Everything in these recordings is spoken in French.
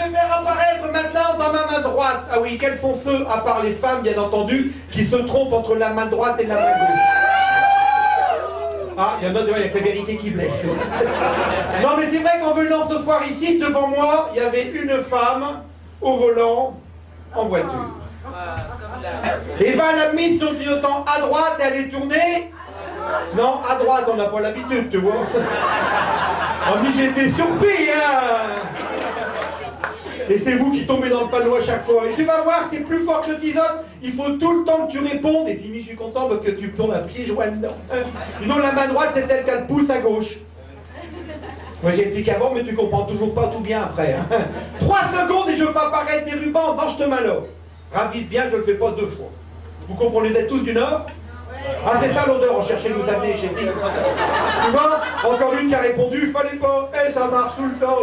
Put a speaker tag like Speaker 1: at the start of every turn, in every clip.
Speaker 1: vais faire apparaître maintenant dans ma main droite. Ah oui, quels sont ceux, à part les femmes, bien entendu, qui se trompent entre la main droite et la main gauche? Ah, il y en a deux, il y a que la vérité qui blesse. Non, mais c'est vrai qu'en venant ce soir ici, devant moi, il y avait une femme au volant, en voiture. Et ben, elle a mis son clignotant à droite et elle est tournée. Non, à droite, on n'a pas l'habitude, tu vois. Oh, mais j'étais surpris, hein. Et c'est vous qui tombez dans le panneau à chaque fois. Et tu vas voir, c'est plus fort que le tisote. Il faut tout le temps que tu répondes. Et puis, je suis content parce que tu tombes à pieds joints dedans. Sinon, la main droite, c'est celle qui a le pouce à gauche. Moi, j'ai expliqué avant, mais tu comprends toujours pas tout bien après. Hein. 3 secondes et je fais apparaître des rubans dans cette main-là. Ravive bien, je le fais pas 2 fois. Vous comprenez, vous êtes tous du Nord? Ah, c'est ça l'odeur, on cherchait nous amener, j'ai dit. Tu vois, encore une qui a répondu, il fallait pas. Eh, ça marche tout le temps.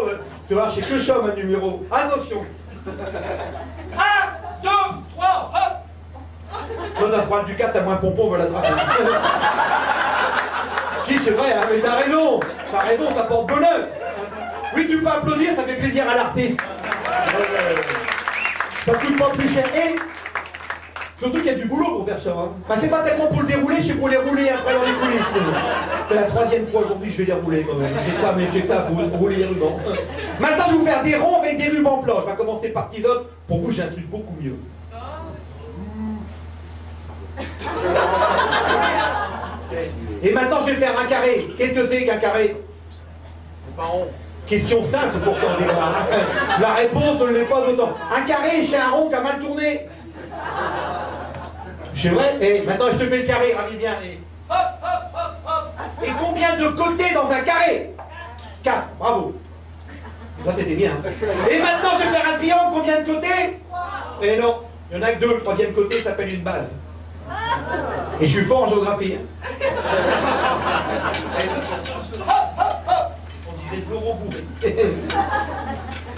Speaker 1: Tu vois, j'ai que ça, un numéro. Attention. 1, 2, 3, hop. L'autre a froid du cas, t'as moins pompon, on veut l'attraper. Si, c'est vrai, hein, mais t'as raison, ça porte bonheur. Oui, tu peux applaudir, ça fait plaisir à l'artiste. Ça coûte pas plus cher. Et surtout qu'il y a du boulot pour faire ça. Hein. Enfin, c'est pas tellement pour le dérouler, c'est pour les rouler après dans les coulisses. C'est la 3e fois aujourd'hui que je vais les rouler quand même. J'ai ça, mais j'ai ça pour rouler les rubans. Maintenant, je vais vous faire des ronds avec des rubans blancs. Je vais commencer par tisote. Pour vous, j'ai un truc beaucoup mieux. Et maintenant, je vais faire un carré. Qu'est-ce que c'est qu'un carré? C'est pas rond. Question simple pourtant déjà. La réponse ne l'est pas autant. Un carré chez un rond qui a mal tourné. C'est vrai? Et maintenant je te fais le carré, ravis bien. Et hop, hop, hop, hop. Et combien de côtés dans un carré? 4, bravo. Ça c'était bien. Et maintenant je vais faire un triangle, combien de côtés? Et non, il n'y en a que 2, le 3e côté s'appelle une base. Et je suis fort en géographie. Hein.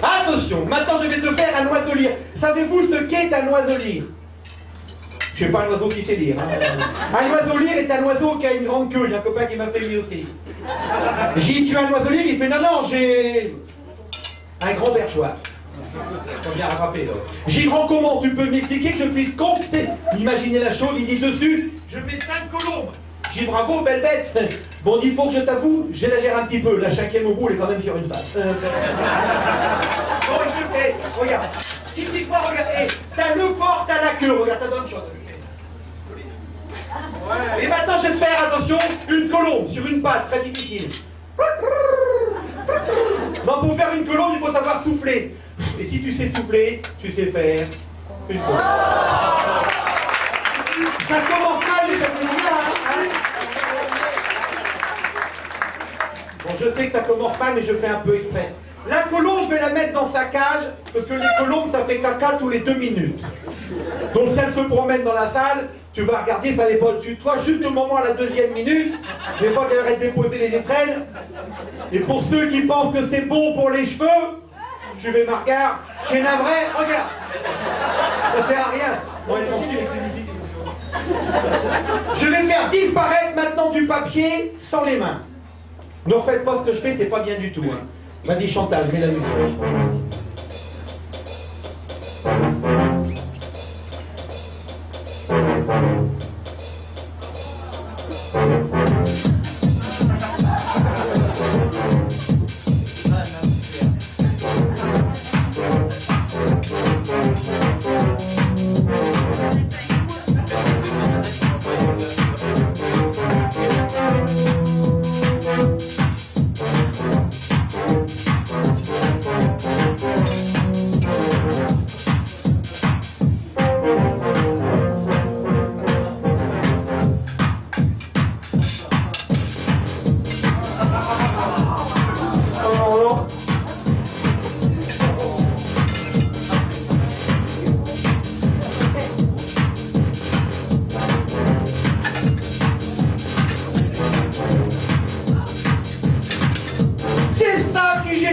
Speaker 1: Attention, maintenant je vais te faire un oiseau-lire. Savez-vous ce qu'est un oiseau-lire? Je ne suis pas un oiseau qui sait lire. Hein. Un oiseau-lire est un oiseau qui a une grande queue. Il y a un copain qui m'a fait lui aussi. J'ai dit, tu as un oiseau-lire? Il fait, non, non, j'ai un grand perchoir. Faut bien rattraper là. J'y rends comment? Tu peux m'expliquer que je puisse compter? Imaginez la chose, il dit dessus, je fais 5 colombes. J'ai dit bravo, belle bête. Bon, il faut que je t'avoue, j'exagère un petit peu. La 5e au bout, elle est quand même sur une base. Bon, je fais, regarde. Si tu crois, regarde, hey, t'as le corps, t'as la queue, regarde, ça donne chose. Et maintenant, je vais te faire, attention, une colombe sur une patte, très difficile. Non, pour faire une colombe, il faut savoir souffler. Et si tu sais souffler, tu sais faire une colombe. Ça commence mal, mais ça commence bien, hein. Bon, je sais que ça commence mal, mais je fais un peu exprès. La colombe, je vais la mettre dans sa cage, parce que les colombes, ça fait caca tous les 2 minutes. Donc si elle se promène dans la salle, tu vas regarder, ça n'est pas dessus de toi, juste au moment, à la 2e minute, des fois qu'elle arrête de déposer les étrelles. Et pour ceux qui pensent que c'est bon pour les cheveux, je vais ma regarde, chez Navré, regarde. Ça sert à rien. Bon, il continue avec les musiques. Je vais faire disparaître maintenant du papier sans les mains. Ne refaites pas ce que je fais, c'est pas bien du tout. Hein. Vas-y Chantal, mets la musique.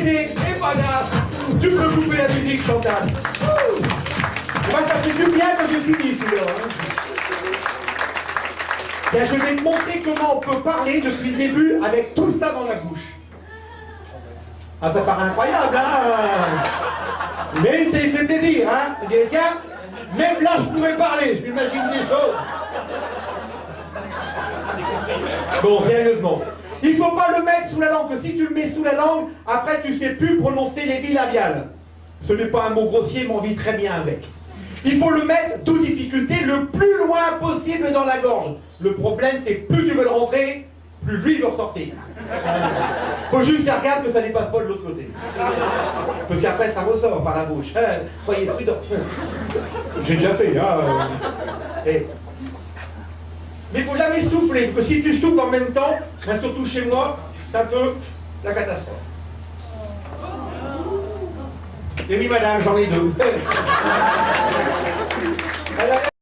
Speaker 1: Et voilà, tu peux couper la musique, Chantal. Moi, ça fait du bien quand j'ai fini, celui-là. Bien, je vais te montrer comment on peut parler depuis le début avec tout ça dans la bouche. Ah, ça paraît incroyable, hein? ça lui fait plaisir, hein. Il dit, tiens, même là, je pouvais parler, je m'imagine des choses. Bon, sérieusement. Il faut pas le mettre sous la langue, que si tu le mets sous la langue, après tu sais plus prononcer les bilabiales. Ce n'est pas un mot grossier, mais on vit très bien avec. Il faut le mettre, toute difficulté, le plus loin possible dans la gorge. Le problème, c'est que plus tu veux le rentrer, plus lui il veut ressortir. Faut juste qu'il regarde que ça dépasse pas de l'autre côté. Parce qu'après, ça ressort par la bouche. Soyez prudents. J'ai déjà fait, hein. Mais il ne faut jamais souffler, parce que si tu souffles en même temps, ben surtout chez moi, c'est un peu la catastrophe. Et oui, madame, j'en ai deux.